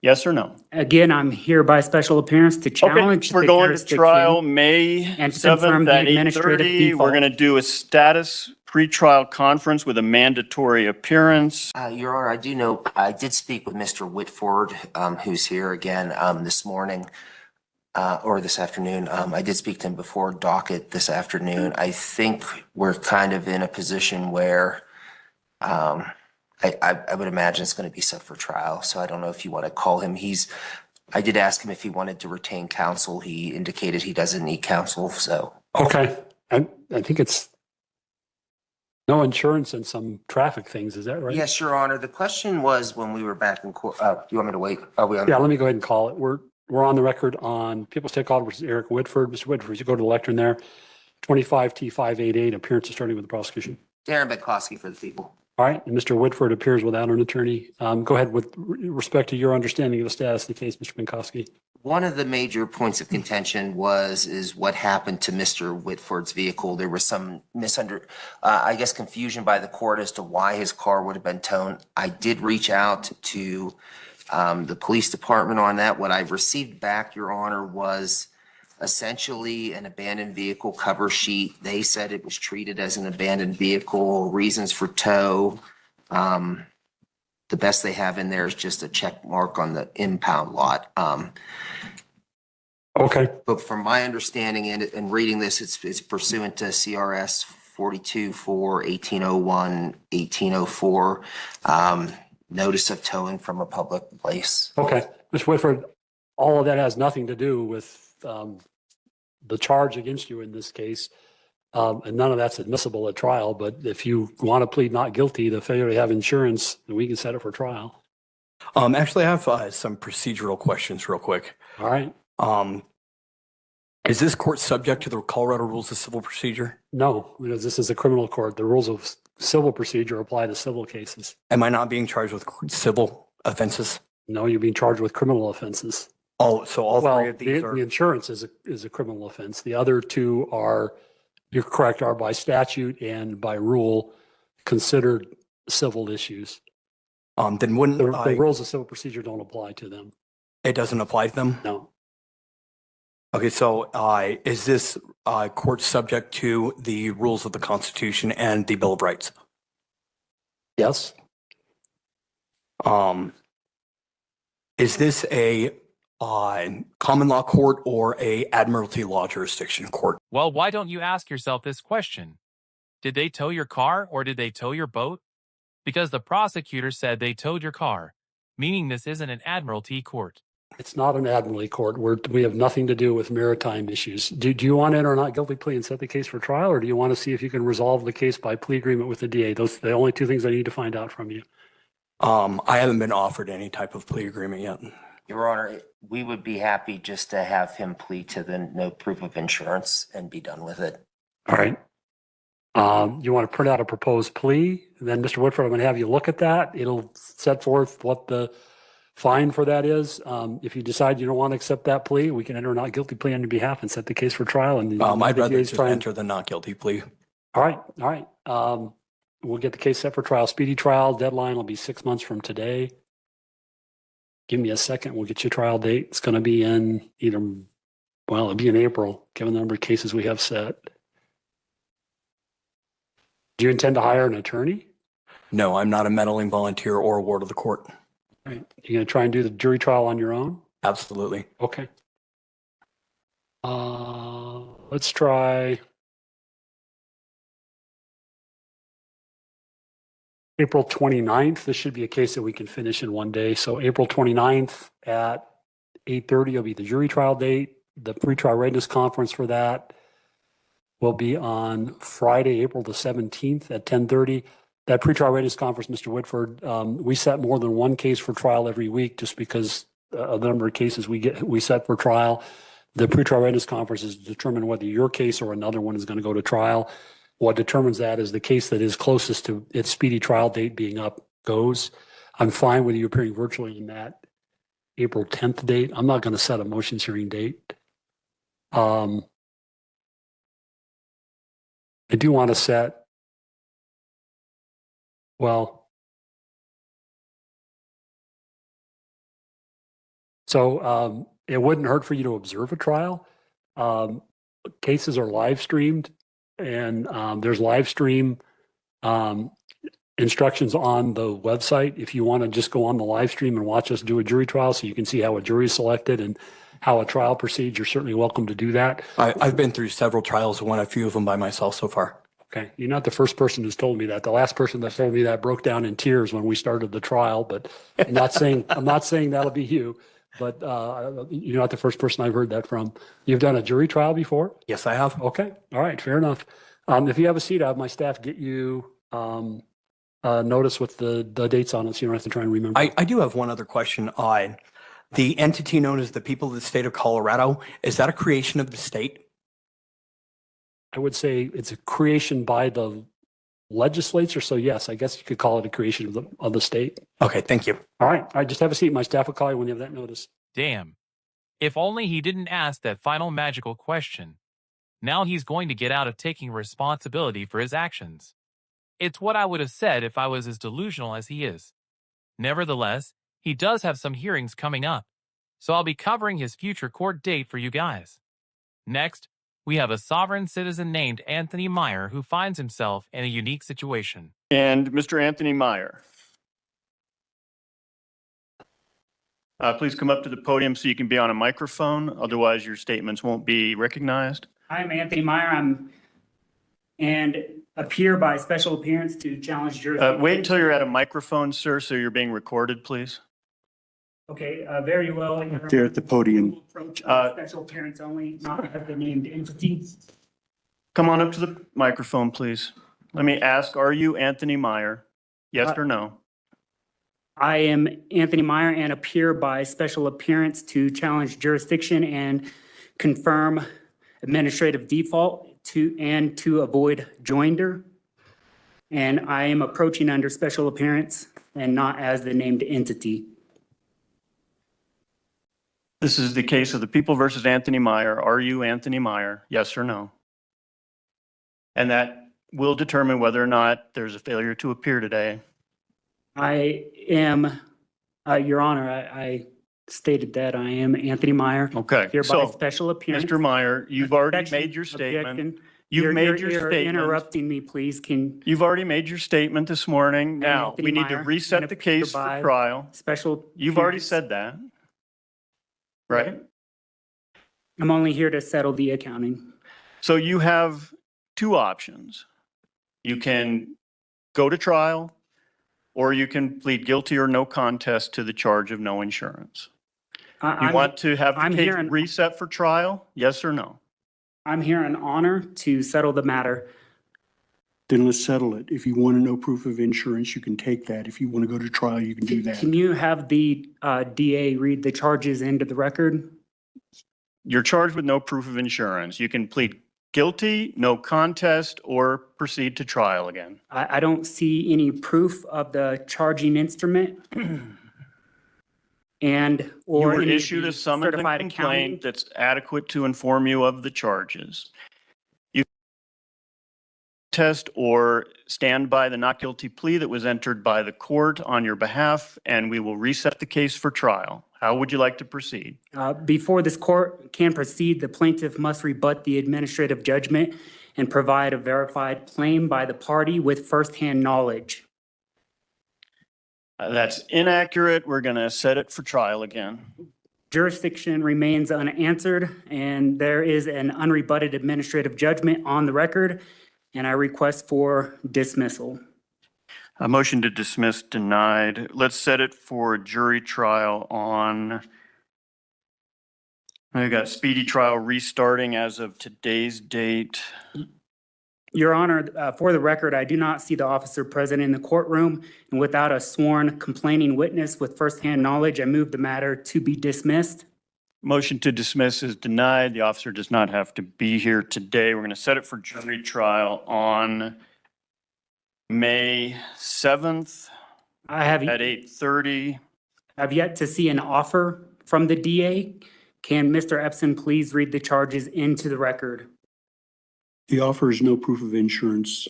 Yes or no? Again, I'm here by special appearance to challenge Okay, we're the going to jurisdiction trial May and to confirm 7th the at administrative 8:30. default. We're going to do a status pretrial conference with a mandatory appearance. Your Honor, I do know, I did speak with Mr. Whitford, who's here again this morning or this afternoon. I did speak to him before docket this afternoon. I think we're kind of in a position where I would imagine it's going to be set for trial. So I don't know if you want to call him. I did ask him if he wanted to retain counsel. He indicated he doesn't need counsel. So okay, I think it's no insurance and some traffic things. Is that right? yes, Your Honor. The question was when we were back in court. Do you want me to wait? Are we on? Yeah, let me go ahead and call it. We're on the record on People's State Call versus Eric Whitford. Mr. Whitford, you go to the lectern there. 25 T588, appearances starting with the prosecution. Darren Bedkowski for the people. All right, and Mr. Whitford appears without an attorney. Go ahead with respect to your understanding of the status of the case, Mr. Bedkowski. One of the major points of contention is what happened to Mr. Whitford's vehicle. There was some I guess confusion by the court as to why his car would have been towed. I did reach out to the police department on that. What I received back, Your Honor, was essentially an abandoned vehicle cover sheet. They said it was treated as an abandoned vehicle, reasons for tow. The best they have in there is just a check mark on the impound lot. Okay. But from my understanding and reading this, it's pursuant to CRS 42-4, 1804, notice of towing from a public place. Okay. Mr. Whitford, all of that has nothing to do with the charge against you in this case. And none of that's admissible at trial. But if you want to plead not guilty, the failure to have insurance, then we can set it for trial. Actually, I have some procedural questions real quick. All right. Is this court subject to the Colorado Rules of Civil Procedure? No, because this is a criminal court. The rules of civil procedure apply to civil cases. Am I not being charged with civil offenses? No, you're being charged with criminal offenses. All three of these the insurance is a criminal offense. The other two are, you're correct, are by statute and by rule considered civil issues. Then wouldn't the rules of civil procedure don't apply to them. It doesn't apply to them? No. Okay, so is this court subject to the rules of the Constitution and the Bill of Rights? Yes. Is this a common law court or a admiralty law jurisdiction court? Well, why don't you ask yourself this question? Did they tow your car or did they tow your boat? Because the prosecutor said they towed your car, meaning this isn't an admiralty court. It's not an admiralty court. We have nothing to do with maritime issues. Do you want to enter a not guilty plea and set the case for trial, or do you want to see if you can resolve the case by plea agreement with the DA? Those are the only two things I need to find out from you. I haven't been offered any type of plea agreement yet. Your Honor, we would be happy just to have him plead to the no proof of insurance and be done with it. All right. You want to print out a proposed plea? And then, Mr. Whitford, I'm going to have you look at that. It'll set forth what the fine for that is. If you decide you don't want to accept that plea, we can enter a not guilty plea on your behalf and set the case for trial. And I'd rather just enter the not guilty plea. All right. All right. We'll get the case set for trial. Speedy trial deadline will be 6 months from today. Give me a second. We'll get you a trial date. It's going to be in it'll be in April, given the number of cases we have set. Do you intend to hire an attorney? No, I'm not a meddling volunteer or a ward of the court. All right. You're going to try and do the jury trial on your own? Absolutely. Okay. Let's try April 29th. This should be a case that we can finish in one day. So April 29th at 8:30 will be the jury trial date. The pretrial readiness conference for that will be on Friday, April the 17th at 10:30. That pretrial readiness conference, Mr. Whitford, we set more than one case for trial every week just because of the number of cases we set for trial. The pretrial readiness conference is to determine whether your case or another one is going to go to trial. What determines that is the case that is closest to its speedy trial date being up goes. I'm fine with you appearing virtually in that April 10th date. I'm not going to set a motions hearing date. I do want to set, well, So it wouldn't hurt for you to observe a trial. Cases are live streamed, and there's live stream instructions on the website if you want to just go on the live stream and watch us do a jury trial so you can see how a jury is selected and how a trial proceeds. You're certainly welcome to do that. I've been through several trials and won a few of them by myself so far. Okay, you're not the first person who's told me that. The last person that told me that broke down in tears when we started the trial, but I'm not saying that'll be you, but you're not the first person I've heard that from. You've done a jury trial before? Yes, I have. Okay, all right, fair enough. If you have a seat, I'll have my staff get you notice with the dates on it, so you don't have to try and remember. I do have one other question. The entity known as the People of the State of Colorado, is that a creation of the state? I would say it's a creation by the legislature, so yes, I guess you could call it a creation of the state. Okay, thank you. All right, just have a seat. My staff will call you when you have that notice. Damn. If only he didn't ask that final magical question. Now he's going to get out of taking responsibility for his actions. It's what I would have said if I was as delusional as he is. Nevertheless, he does have some hearings coming up, so I'll be covering his future court date for you guys. Next, we have a sovereign citizen named Anthony Meyer who finds himself in a unique situation. And Mr. Anthony Meyer. Please come up to the podium so you can be on a microphone. Otherwise, your statements won't be recognized. I'm Anthony Meyer. And appear by special appearance to challenge jurisdiction. Wait until you're at a microphone, sir, so you're being recorded, please. Okay, very well. There at the podium. Approach special appearance only, not as the named entity. Come on up to the microphone, please. Let me ask, are you Anthony Meyer? Yes or no? I am Anthony Meyer and appear by special appearance to challenge jurisdiction and confirm administrative default to avoid joinder. And I am approaching under special appearance and not as the named entity. This is the case of the People versus Anthony Meyer. Are you Anthony Meyer? Yes or no? And that will determine whether or not there's a failure to appear today. I am, Your Honor, I stated that I am Anthony Meyer. Okay, Here by so special appearance. Mr. Meyer, you've already Objection, made your statement. objection. You've made You're your statement. interrupting me, please. You've already made your statement this morning. Now, Anthony we need to Meyer, reset and the case for hereby trial. Special. You've already appearance. said that, right? I'm only here to settle the accounting. So you have two options. You can go to trial, or you can plead guilty or no contest to the charge of no insurance. You I'm- want to have the I'm case hearing- reset for trial? Yes or no? I'm here in honor to settle the matter. Then let's settle it. If you want to know proof of insurance, you can take that. If you want to go to trial, you can do that. Can you have the DA read the charges into the record? You're charged with no proof of insurance. You can plead guilty, no contest, or proceed to trial again. I don't see any proof of the charging instrument. And, You or were any of issued the a summons and certified complaint accounting. that's adequate to inform you of the charges. You test or stand by the not guilty plea that was entered by the court on your behalf, and we will reset the case for trial. How would you like to proceed? Before this court can proceed, the plaintiff must rebut the administrative judgment and provide a verified claim by the party with firsthand knowledge. That's inaccurate. We're going to set it for trial again. Jurisdiction remains unanswered, and there is an unrebutted administrative judgment on the record, and I request for dismissal. A motion to dismiss denied. Let's set it for jury trial on, we've got speedy trial restarting as of today's date. Your Honor, for the record, I do not see the officer present in the courtroom, and without a sworn complaining witness with firsthand knowledge, I move the matter to be dismissed. Motion to dismiss is denied. The officer does not have to be here today. We're going to set it for jury trial on May 7th I have at 8:30. yet to see an offer from the DA. Can Mr. Epson please read the charges into the record? The offer is no proof of insurance.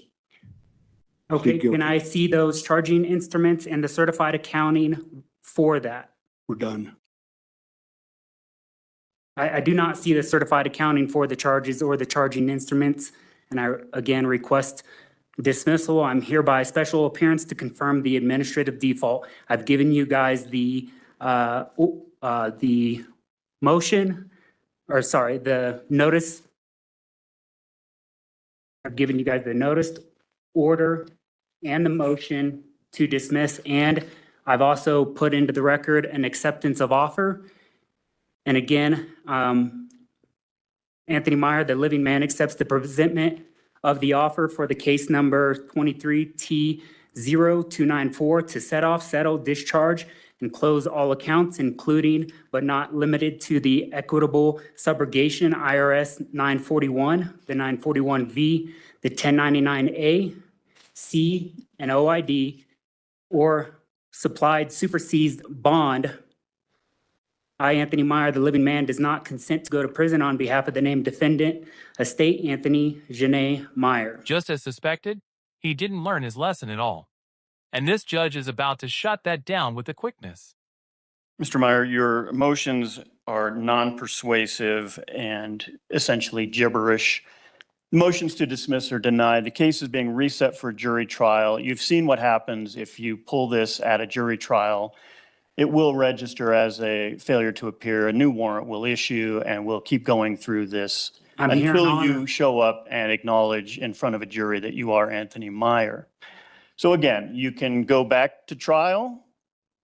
Okay, guilty. can I see those charging instruments and the certified accounting for that? We're done. I do not see the certified accounting for the charges or the charging instruments, and I again request dismissal. I'm here by special appearance to confirm the administrative default. I've given you guys the motion, or sorry, the notice. I've given you guys the notice, order, and the motion to dismiss, and I've also put into the record an acceptance of offer. And again, Anthony Meyer, the living man, accepts the presentment of the offer for the case number 23T0294 to set off, settle, discharge, and close all accounts, including but not limited to the equitable subrogation IRS 941, the 941V, the 1099A, C, and OID, or supplied supersedes bond. I, Anthony Meyer, the living man, does not consent to go to prison on behalf of the named defendant, estate Anthony Janae Meyer. Just as suspected, he didn't learn his lesson at all. And this judge is about to shut that down with a quickness. Mr. Meyer, your motions are non-persuasive and essentially gibberish. Motions to dismiss or deny. The case is being reset for jury trial. You've seen what happens if you pull this at a jury trial. It will register as a failure to appear. A new warrant will issue, and we'll keep going through this until you show up and acknowledge in front of a jury that you are Anthony Meyer. So again, you can go back to trial.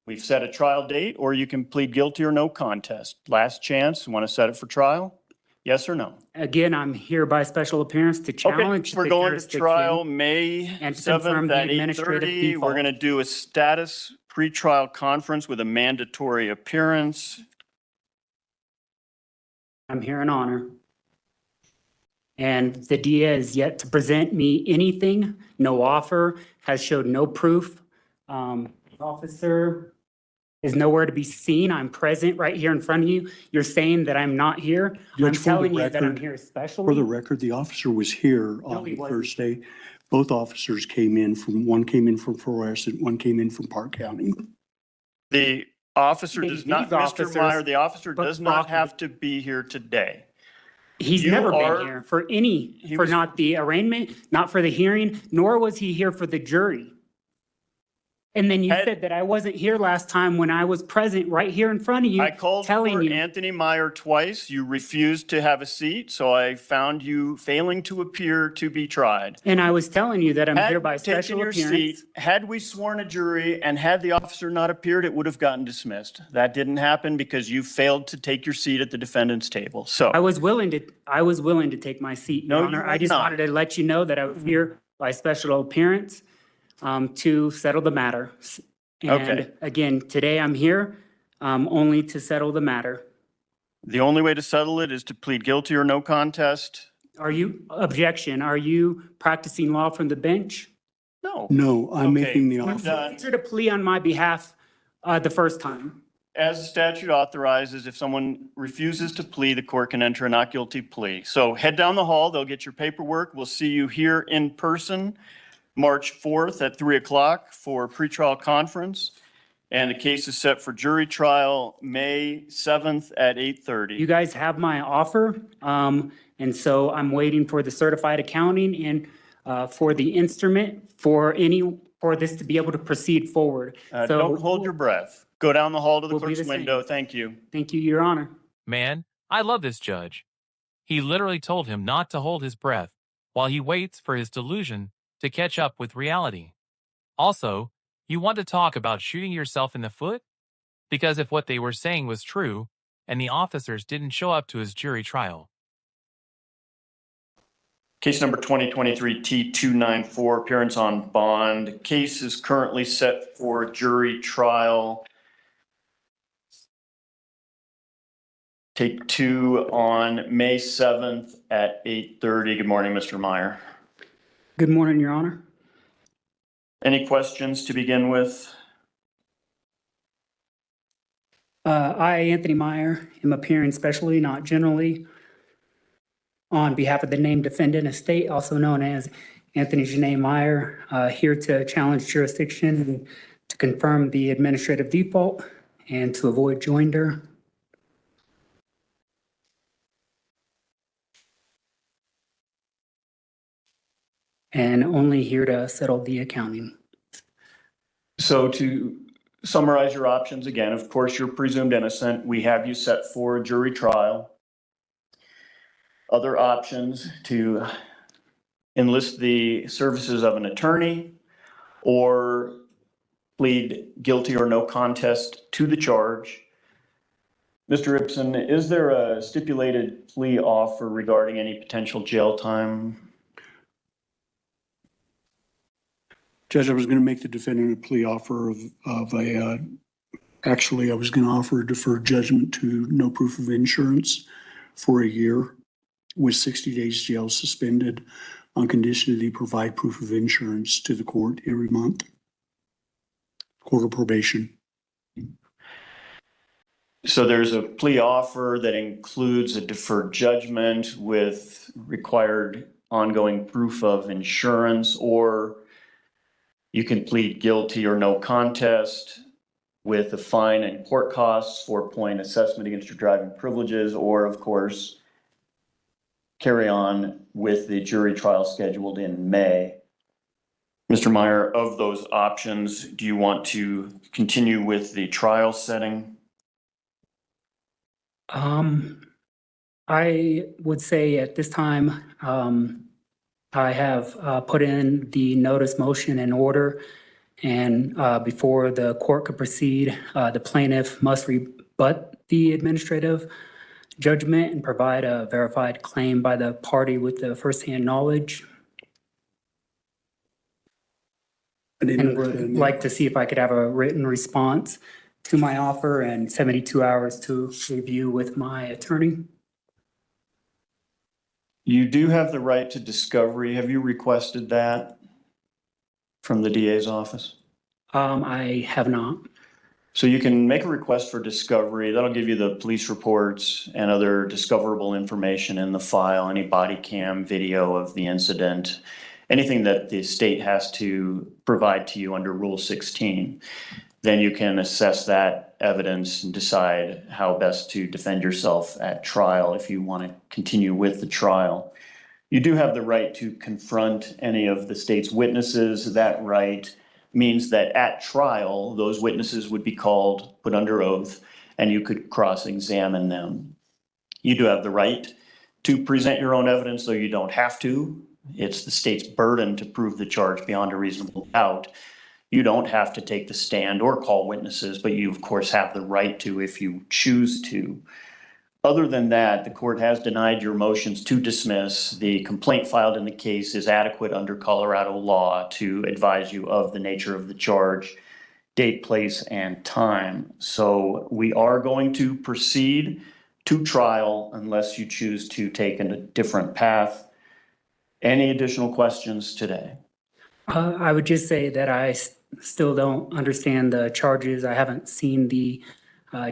We've set a trial date, or you can plead guilty or no contest. Last chance. Want to set it for trial? Yes or no? Again, I'm here by special appearance to challenge We're the going to jurisdiction trial May and to confirm 7th the at administrative 8:30. We're default. going to do a status pretrial conference with a mandatory appearance. I'm here in honor. And the DA is yet to present me anything, no offer, has showed no proof. Officer is nowhere to be seen. I'm present right here in front of you. You're saying that I'm not here. I'm Judge, for the telling you that I'm record- here especially. For the record, the officer was here No, on he wasn't. Thursday. Both officers came in one came in from Forest and one came in from Park County. The officer Maybe does not, these Mr. officers, Meyer, the officer but does not Brock- have to be here today. He's You never are- been here for any, He for was- not the arraignment, not for the hearing, nor was he here for the jury. And then you Had- said that I wasn't here last time when I was present right here in front of you, I called telling for you. Anthony Meyer twice. You refused to have a seat, so I found you failing to appear to be tried. And I was telling you that I'm Had here by you taken special your appearance. seat, had we sworn a jury and had the officer not appeared, it would have gotten dismissed. That didn't happen because you failed to take your seat at the defendant's table. So I was willing to take my seat, No, Your you Honor. were I just not. wanted to let you know that I was here by special appearance to settle the matter. Okay. And again, today I'm here only to settle the matter. the only way to settle it is to plead guilty or no contest. Are you practicing law from the bench? No. No, I'm Okay, making the we're offer. done. Answered a plea on my behalf the first time. As the statute authorizes, if someone refuses to plea, the court can enter a not guilty plea. So head down the hall, they'll get your paperwork. We'll see you here in person, March 4th at 3 o'clock for pretrial conference. And the case is set for jury trial, May 7th at 8:30. You guys have my offer, and so I'm waiting for the certified accounting and for the instrument for this to be able to proceed forward. So Don't hold your breath. Go down the hall to the We'll be clerk's the same. window. Thank you. Thank you, Your Honor. Man, I love this judge. He literally told him not to hold his breath while he waits for his delusion to catch up with reality. Also, you want to talk about shooting yourself in the foot? Because if what they were saying was true, and the officers didn't show up to his jury trial. Case number 2023 T294, appearance on bond. Case is currently set for jury trial. Take two on May 7th at 8:30. Good morning, Mr. Meyer. Good morning, Your Honor. Any questions to begin with? I, Anthony Meyer, am appearing specially, not generally, on behalf of the named defendant estate, also known as Anthony Janae Meyer, here to challenge jurisdiction and to confirm the administrative default and to avoid joinder. and only here to settle the accounting. So to summarize your options again, of course, you're presumed innocent. We have you set for a jury trial. Other options to enlist the services of an attorney or plead guilty or no contest to the charge. Mr. Ibsen, is there a stipulated plea offer regarding any potential jail time? Judge, I was going to make the defendant a plea offer actually, I was going to offer a deferred judgment to no proof of insurance for a year with 60 days jail suspended on condition that he provide proof of insurance to the court every month. Court of probation. So there's a plea offer that includes a deferred judgment with required ongoing proof of insurance, or you can plead guilty or no contest with a fine and court costs, 4-point assessment against your driving privileges, or of course, carry on with the jury trial scheduled in May. Mr. Meyer, of those options, do you want to continue with the trial setting? I would say at this time, I have put in the notice motion in order, and before the court could proceed, the plaintiff must rebut the administrative judgment and provide a verified claim by the party with the firsthand knowledge. And would like to see if I could have a written response to my offer and 72 hours to review with my attorney. You do have the right to discovery. Have you requested that from the DA's office? I have not. So you can make a request for discovery. That'll give you the police reports and other discoverable information in the file, any body cam video of the incident, anything that the state has to provide to you under Rule 16. Then you can assess that evidence and decide how best to defend yourself at trial if you want to continue with the trial. You do have the right to confront any of the state's witnesses. That right means that at trial, those witnesses would be called, put under oath, and you could cross-examine them. You do have the right to present your own evidence, though you don't have to. It's the state's burden to prove the charge beyond a reasonable doubt. You don't have to take the stand or call witnesses, but you, of course, have the right to if you choose to. Other than that, the court has denied your motions to dismiss. The complaint filed in the case is adequate under Colorado law to advise you of the nature of the charge, date, place, and time. So we are going to proceed to trial unless you choose to take a different path. Any additional questions today? I would just say that I still don't understand the charges. I haven't seen the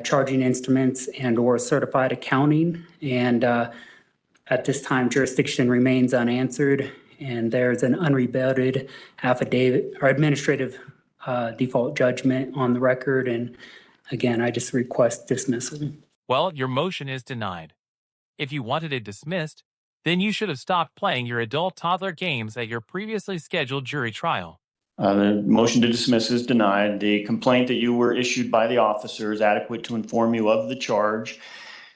charging instruments and or certified accounting. And at this time, jurisdiction remains unanswered. And there's an unrebutted affidavit or administrative default judgment on the record. And again, I just request dismissal. Well, your motion is denied. If you wanted it dismissed, then you should have stopped playing your adult toddler games at your previously scheduled jury trial. The motion to dismiss is denied. The complaint that you were issued by the officer is adequate to inform you of the charge.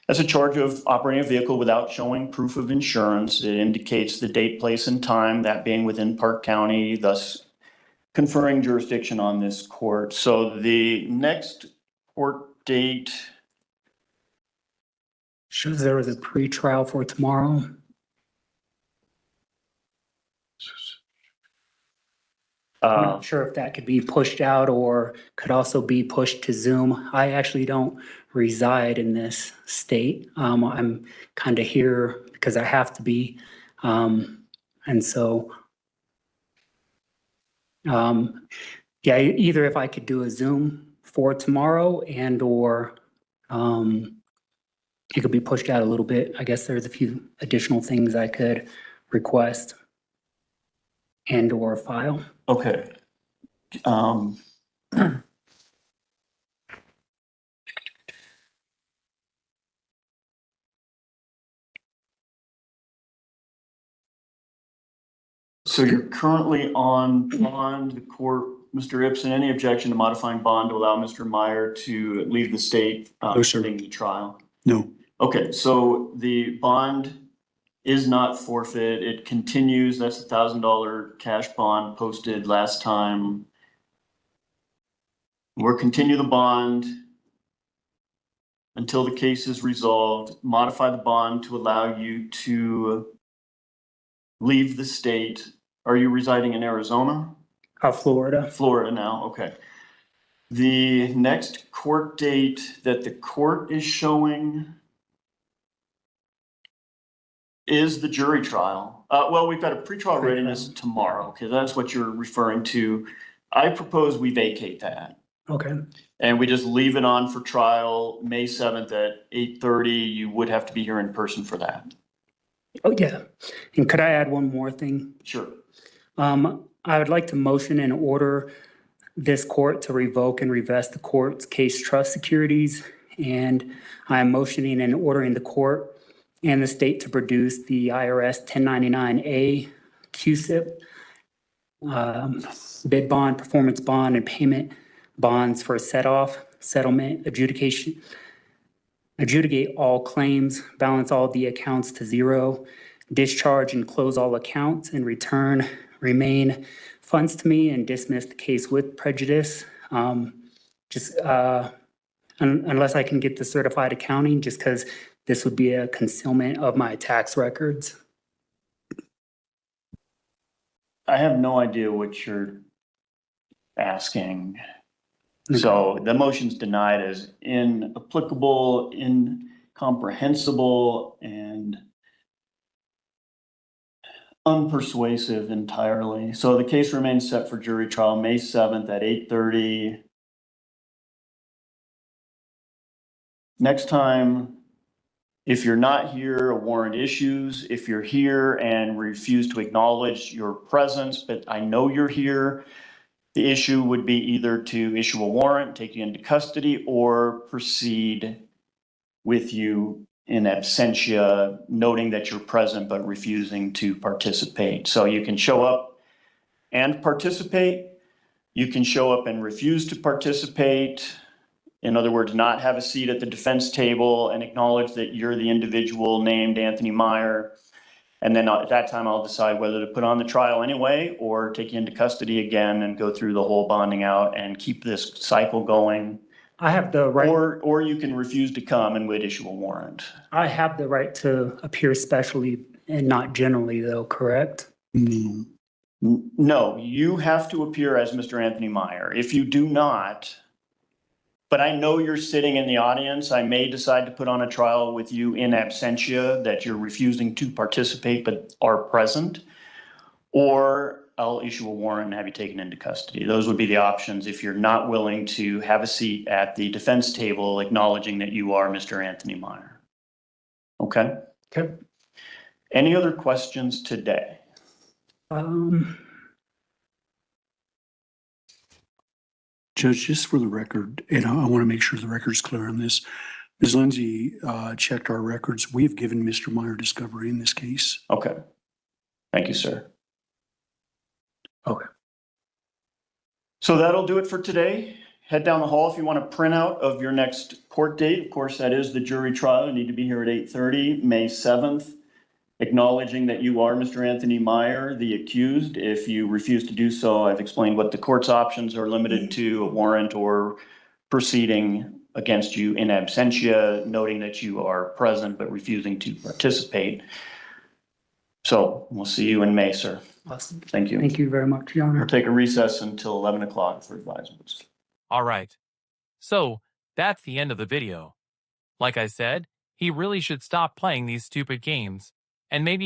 That's a charge of operating a vehicle without showing proof of insurance. It indicates the date, place, and time, that being within Park County, thus conferring jurisdiction on this court. So the next court date. Shows there was a pre-trial for tomorrow. I'm not sure if that could be pushed out or could also be pushed to Zoom. I actually don't reside in this state. I'm kind of here because I have to be. And so, yeah, either if I could do a Zoom for tomorrow and or it could be pushed out a little bit. I guess there's a few additional things I could request and or file. Okay. So you're currently on bond, the court, Mr. Ibsen, any objection to modifying bond to allow Mr. Meyer to leave the state No, sir. pending the trial? No, Okay, so the bond is not forfeit. It continues. That's $1,000 cash bond posted last time. We'll continue the bond until the case is resolved. Modify the bond to allow you to leave the state. Are you residing in Arizona? Florida. Florida now, okay. The next court date that the court is showing is the jury trial. Well, we've got a pretrial readiness tomorrow. Okay, that's what you're referring to. I propose we vacate that. Okay. And we just leave it on for trial May 7th at 8:30. You would have to be here in person for that. Oh, yeah. And could I add one more thing? Sure. I would like to motion and order this court to revoke and revest the court's case trust securities. And I'm motioning and ordering the court and the state to produce the IRS 1099-A QSIP, bid bond, performance bond, and payment bonds for set-off, settlement, adjudication, adjudicate all claims, balance all the accounts to zero, discharge and close all accounts, and return remain funds to me and dismiss the case with prejudice. Unless I can get the certified accounting, just because this would be a concealment of my tax records. I have no idea what you're asking. So the motion's denied as inapplicable, incomprehensible, and unpersuasive entirely. So the case remains set for jury trial May 7th at 8:30. Next time, if you're not here, a warrant issues. If you're here and refuse to acknowledge your presence, but I know you're here, the issue would be either to issue a warrant, take you into custody, or proceed with you in absentia, noting that you're present but refusing to participate. So you can show up and participate. You can show up and refuse to participate. In other words, not have a seat at the defense table and acknowledge that you're the individual named Anthony Meyer. And then at that time, I'll decide whether to put on the trial anyway or take you into custody again and go through the whole bonding out and keep this cycle going. I have the right. Or you can refuse to come and we'd issue a warrant. I have the right to appear specially and not generally, though, correct? no. No, you have to appear as Mr. Anthony Meyer. If you do not, but I know you're sitting in the audience, I may decide to put on a trial with you in absentia that you're refusing to participate but are present, or I'll issue a warrant and have you taken into custody. Those would be the options if you're not willing to have a seat at the defense table acknowledging that you are Mr. Anthony Meyer. Okay? Okay. Any other questions today? Judge, just for the record, and I want to make sure the record's clear on this. Ms. Lindsay checked our records. We have given Mr. Meyer discovery in this case. Okay. Thank you, sir. Okay. So that'll do it for today. Head down the hall if you want a printout of your next court date. Of course, that is the jury trial. You need to be here at 8:30, May 7th, acknowledging that you are Mr. Anthony Meyer, the accused. If you refuse to do so, I've explained what the court's options are, limited to a warrant or proceeding against you in absentia, noting that you are present but refusing to participate. So we'll see you in May, sir. Awesome. Thank you. Thank you very much, Your Honor. We'll take a recess until 11 o'clock for advisements. All right. So that's the end of the video. Like I said, he really should stop playing these stupid games and maybe